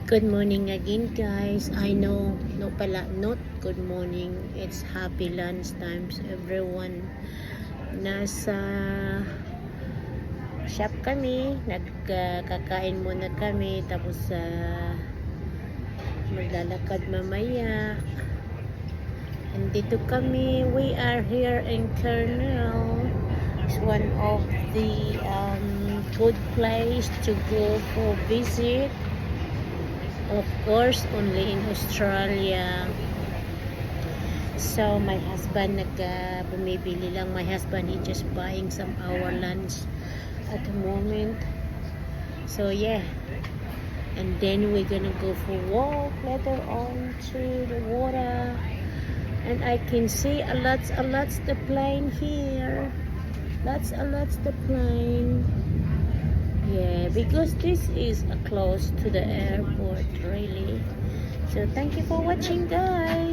Good morning again, guys. I know, no pala, not good morning. It's happy lunch times, everyone. Nasa shop kami, nagkakain muna kami, tapos maglalakad mamaya. Andito kami, we are here in Kernel. It's one of the good place to go for visit. Of course, only in Australia. So, my husband bumibili lang. My husband, he just buying some our lunch at the moment. So, yeah. And then we're gonna go for walk later on to the water. And I can see a lots the plane here. Lots the plane. Yeah, because this is close to the airport, really. So thank you for watching, guys.